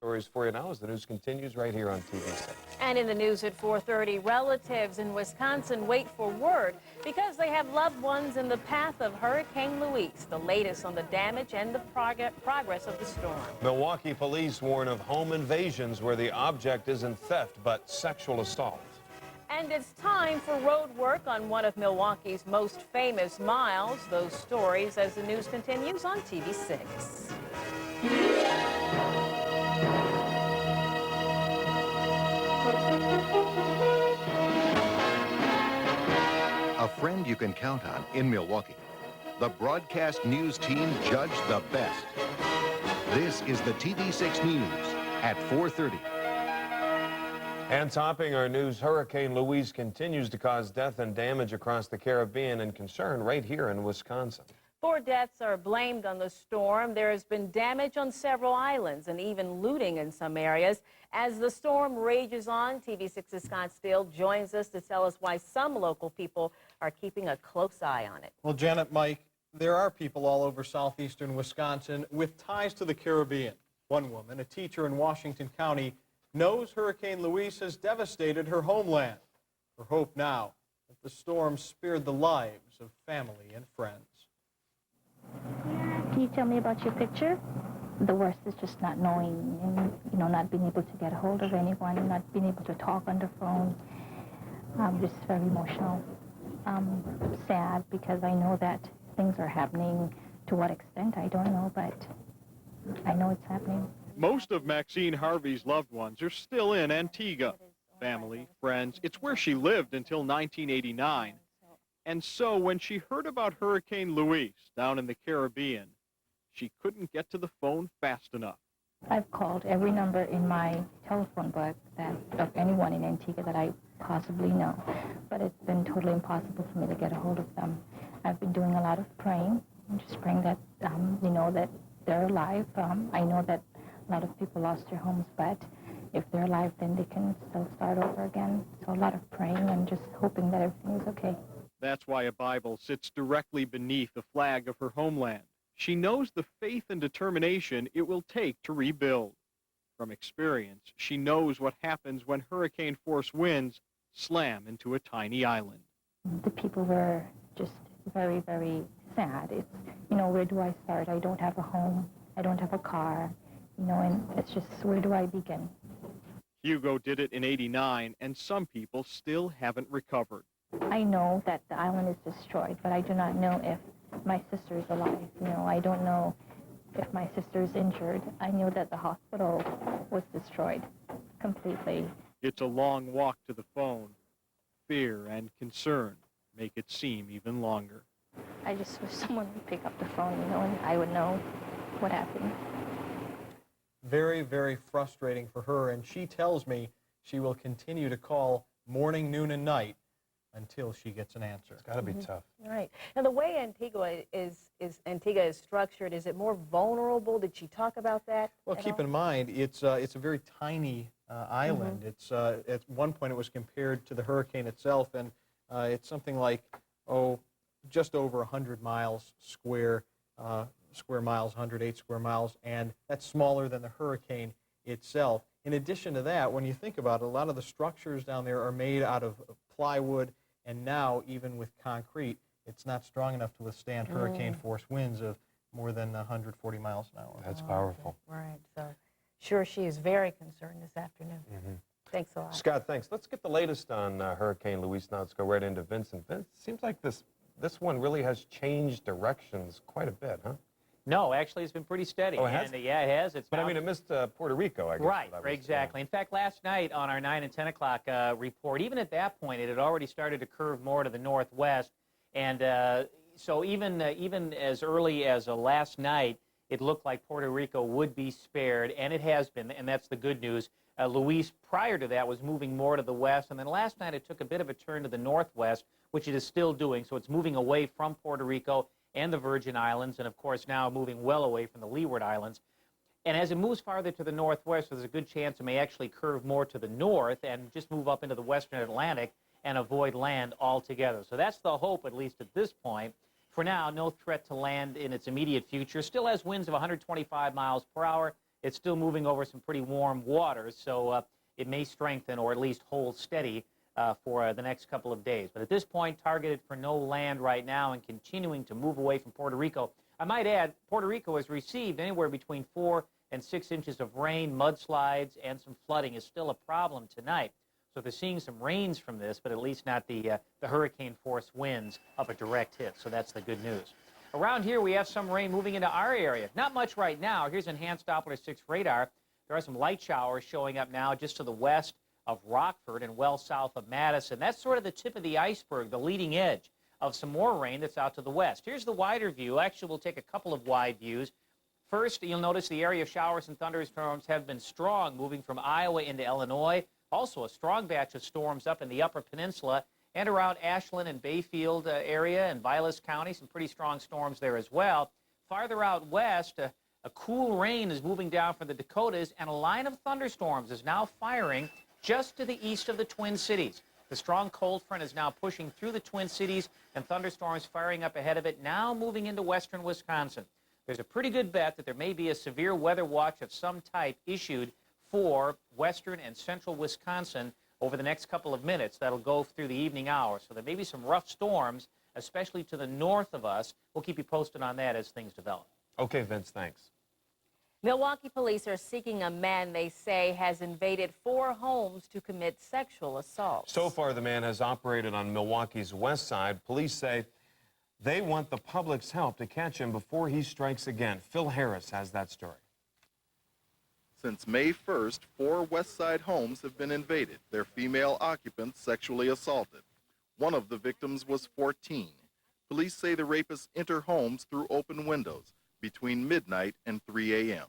Stories for you now as the news continues right here on TV6. And in the news at 4:30, relatives in Wisconsin wait for word because they have loved ones in the path of Hurricane Louise. The latest on the damage and the progress of the storm. Milwaukee police warn of home invasions where the object isn't theft but sexual assault. And it's time for road work on one of Milwaukee's most famous miles. Those stories as the news continues on TV6. A friend you can count on in Milwaukee. The broadcast news team judged the best. This is the TV6 News at 4:30. And topping our news, Hurricane Louise continues to cause death and damage across the Caribbean and concern right here in Wisconsin. 4 deaths are blamed on the storm. There has been damage on several islands and even looting in some areas. As the storm rages on, TV6's Scott Steele joins us to tell us why some local people are keeping a close eye on it. Well, Janet, Mike, there are people all over southeastern Wisconsin with ties to the Caribbean. One woman, a teacher in Washington County, knows Hurricane Louise has devastated her homeland. Her hope now that the storm spared the lives of family and friends. Can you tell me about your picture? The worst is just not knowing and, not being able to get a hold of anyone, not being able to talk on the phone. Just very emotional. Sad because I know that things are happening. To what extent, I don't know, but I know it's happening. Most of Maxine Harvey's loved ones are still in Antigua. Family, friends, it's where she lived until 1989. And so when she heard about Hurricane Louise down in the Caribbean, she couldn't get to the phone fast enough. I've called every number in my telephone book of anyone in Antigua that I possibly know, but it's been totally impossible for me to get a hold of them. I've been doing a lot of praying, just praying that, that they're alive. I know that a lot of people lost their homes, but if they're alive, then they can still start over again. So a lot of praying and just hoping that everything is okay. That's why a Bible sits directly beneath the flag of her homeland. She knows the faith and determination it will take to rebuild. From experience, she knows what happens when hurricane-force winds slam into a tiny island. The people were just very, very sad. It's, where do I start? I don't have a home. I don't have a car. And it's just, where do I begin? Hugo did it in '89, and some people still haven't recovered. I know that the island is destroyed, but I do not know if my sister is alive. I don't know if my sister is injured. I know that the hospital was destroyed completely. It's a long walk to the phone. Fear and concern make it seem even longer. I just wish someone would pick up the phone, and I would know what happened. Very, very frustrating for her, and she tells me she will continue to call morning, noon, and night until she gets an answer. It's got to be tough. Right. Now, the way Antigua is structured, is it more vulnerable? Did she talk about that? Well, keep in mind, it's a very tiny island. It's at one point it was compared to the hurricane itself, and it's something like just over 100 miles square miles, 108 square miles, and that's smaller than the hurricane itself. In addition to that, when you think about it, a lot of the structures down there are made out of plywood, and now, even with concrete, it's not strong enough to withstand hurricane-force winds of more than 140 miles an hour. That's powerful. Right. So, sure, she is very concerned this afternoon. Thanks a lot. Scott, thanks. Let's get the latest on Hurricane Louise now. Let's go right into Vincent. Vince, seems like this one really has changed directions quite a bit, huh? No, actually, it's been pretty steady. Oh, it has? And, yeah, it has. It's but I mean, it missed Puerto Rico, I guess. Right, exactly. In fact, last night on our 9 and 10 o'clock report, even at that point, it had already started to curve more to the northwest. And so even as early as last night, it looked like Puerto Rico would be spared, and it has been, and that's the good news. Luis, prior to that, was moving more to the west, and then last night it took a bit of a turn to the northwest, which it is still doing. So it's moving away from Puerto Rico and the Virgin Islands, and of course now moving well away from the Leeward Islands. And as it moves farther to the northwest, there's a good chance it may actually curve more to the north and just move up into the western Atlantic and avoid land altogether. So that's the hope, at least at this point. For now, no threat to land in its immediate future. Still has winds of 125 miles per hour, it's still moving over some pretty warm waters, so it may strengthen or at least hold steady for the next couple of days. But at this point, targeted for no land right now and continuing to move away from Puerto Rico. I might add, Puerto Rico has received anywhere between 4 and 6 inches of rain. Mudslides and some flooding is still a problem tonight. So they're seeing some rains from this, but at least not the hurricane force winds of a direct hit. So that's the good news. Around here, we have some rain moving into our area. Not much right now. Here's enhanced Doppler 6 radar. There are some light showers showing up now just to the west of Rockford and well south of Madison. That's sort of the tip of the iceberg, the leading edge of some more rain that's out to the west. Here's the wider view. Actually, we'll take a couple of wide views. First, you'll notice the area of showers and thunderstorms have been strong, moving from Iowa into Illinois. Also, a strong batch of storms up in the Upper Peninsula and around Ashland and Bayfield area and Vilas County. Some pretty strong storms there as well. Farther out west, a cool rain is moving down from the Dakotas, and a line of thunderstorms is now firing just to the east of the Twin Cities. The strong cold front is now pushing through the Twin Cities, and thunderstorms firing up ahead of it, now moving into western Wisconsin. There's a pretty good bet that there may be a severe weather watch of some type issued for western and central Wisconsin over the next couple of minutes. That'll go through the evening hours. So there may be some rough storms, especially to the north of us. We'll keep you posted on that as things develop. Okay, Vince, thanks. Milwaukee police are seeking a man they say has invaded 4 homes to commit sexual assault. So far, the man has operated on Milwaukee's west side. Police say they want the public's help to catch him before he strikes again. Phil Harris has that story. Since May 1st, 4 West Side homes have been invaded, their female occupants sexually assaulted. One of the victims was 14. Police say the rapists enter homes through open windows between midnight and 3 a.m.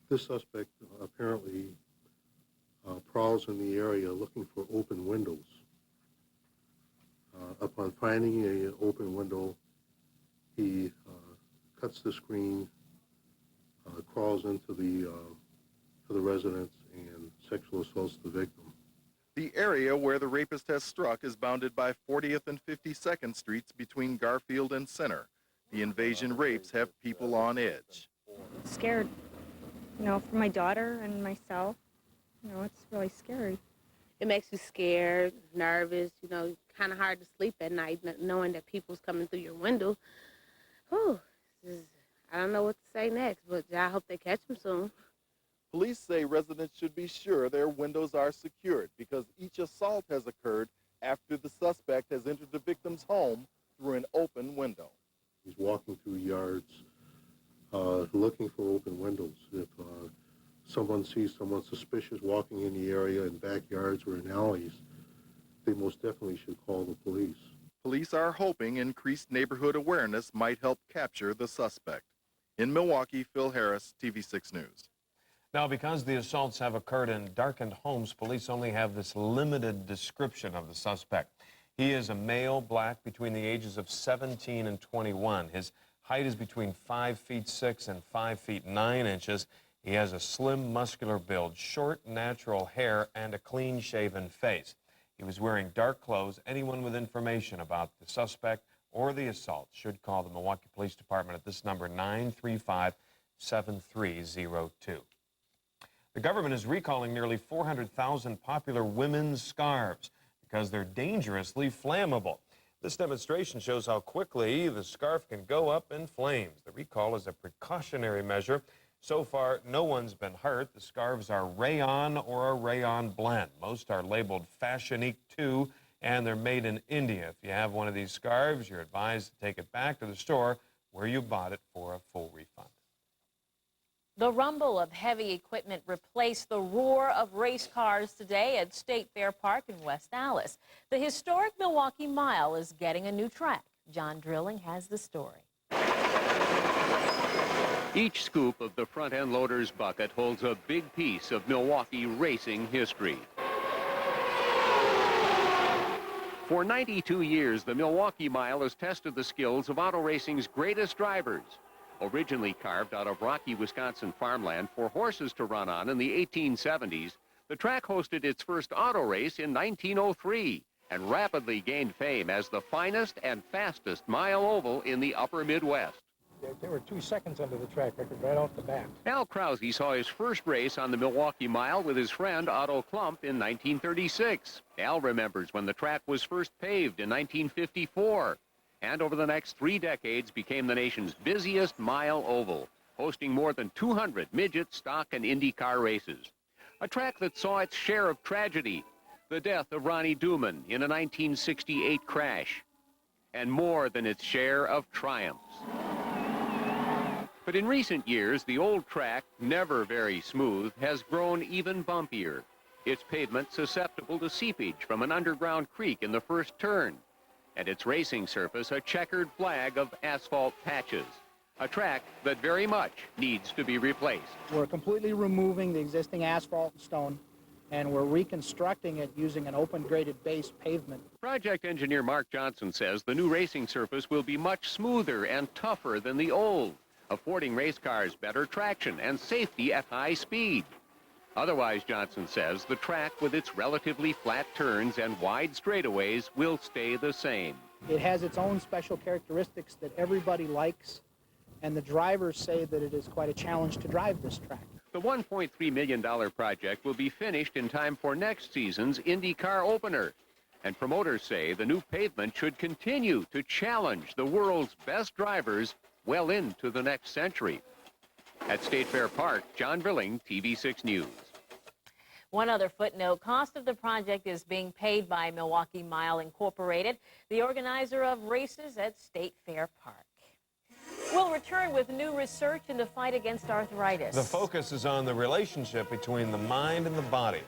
This suspect apparently prowls in the area looking for open windows. Upon finding an open window, he cuts the screen, crawls into the residence, and sexual assaults the victim. The area where the rapist has struck is bounded by 40th and 52nd Streets between Garfield and Center. The invasion rapes have people on edge. Scared, for my daughter and myself. It's really scary. It makes you scared, nervous, kind of hard to sleep at night knowing that people's coming through your window. Whew, I don't know what to say next, but I hope they catch them soon. Police say residents should be sure their windows are secured because each assault has occurred after the suspect has entered the victim's home through an open window. He's walking through yards looking for open windows. If someone sees someone suspicious walking in the area in backyards or in alleys, they most definitely should call the police. Police are hoping increased neighborhood awareness might help capture the suspect. In Milwaukee, Phil Harris, TV6 News. Now, because the assaults have occurred in darkened homes, police only have this limited description of the suspect. He is a male, black, between the ages of 17 and 21. His height is between 5'6" and 5'9". He has a slim, muscular build, short, natural hair, and a clean-shaven face. He was wearing dark clothes. Anyone with information about the suspect or the assault should call the Milwaukee Police Department at this number, 935-7302. The government is recalling nearly 400,000 popular women's scarves because they're dangerously flammable. This demonstration shows how quickly the scarf can go up in flames. The recall is a precautionary measure. So far, no one's been hurt. The scarves are rayon or a rayon blend. Most are labeled Fashionique 2, and they're made in India. If you have one of these scarves, you're advised to take it back to the store where you bought it for a full refund. The rumble of heavy equipment replaced the roar of race cars today at State Fair Park in West Allis. The historic Milwaukee Mile is getting a new track. John Drilling has the story. Each scoop of the front-end loader's bucket holds a big piece of Milwaukee racing history. For 92 years, the Milwaukee Mile has tested the skills of auto racing's greatest drivers. Originally carved out of rocky Wisconsin farmland for horses to run on in the 1870s, the track hosted its first auto race in 1903 and rapidly gained fame as the finest and fastest mile oval in the upper Midwest. They were 2 seconds under the track record right off the bat. Al Krause saw his first race on the Milwaukee Mile with his friend Otto Klump in 1936. Al remembers when the track was first paved in 1954, and over the next 3 decades became the nation's busiest mile oval, hosting more than 200 midget, stock, and IndyCar races. A track that saw its share of tragedy, the death of Ronnie Duman in a 1968 crash, and more than its share of triumphs. But in recent years, the old track, never very smooth, has grown even bumpier. Its pavement susceptible to seepage from an underground creek in the first turn, and its racing surface a checkered flag of asphalt patches. A track that very much needs to be replaced. We're completely removing the existing asphalt and stone, and we're reconstructing it using an open graded base pavement. Project engineer Mark Johnson says the new racing surface will be much smoother and tougher than the old, affording race cars better traction and safety at high speed. Otherwise, Johnson says, the track with its relatively flat turns and wide straightaways will stay the same. It has its own special characteristics that everybody likes, and the drivers say that it is quite a challenge to drive this track. The $1.3 million project will be finished in time for next season's IndyCar opener. And promoters say the new pavement should continue to challenge the world's best drivers well into the next century. At State Fair Park, John Billing, TV6 News. One other footnote, cost of the project is being paid by Milwaukee Mile Incorporated, the organizer of races at State Fair Park. We'll return with new research in the fight against arthritis. The focus is on the relationship between the mind and the body.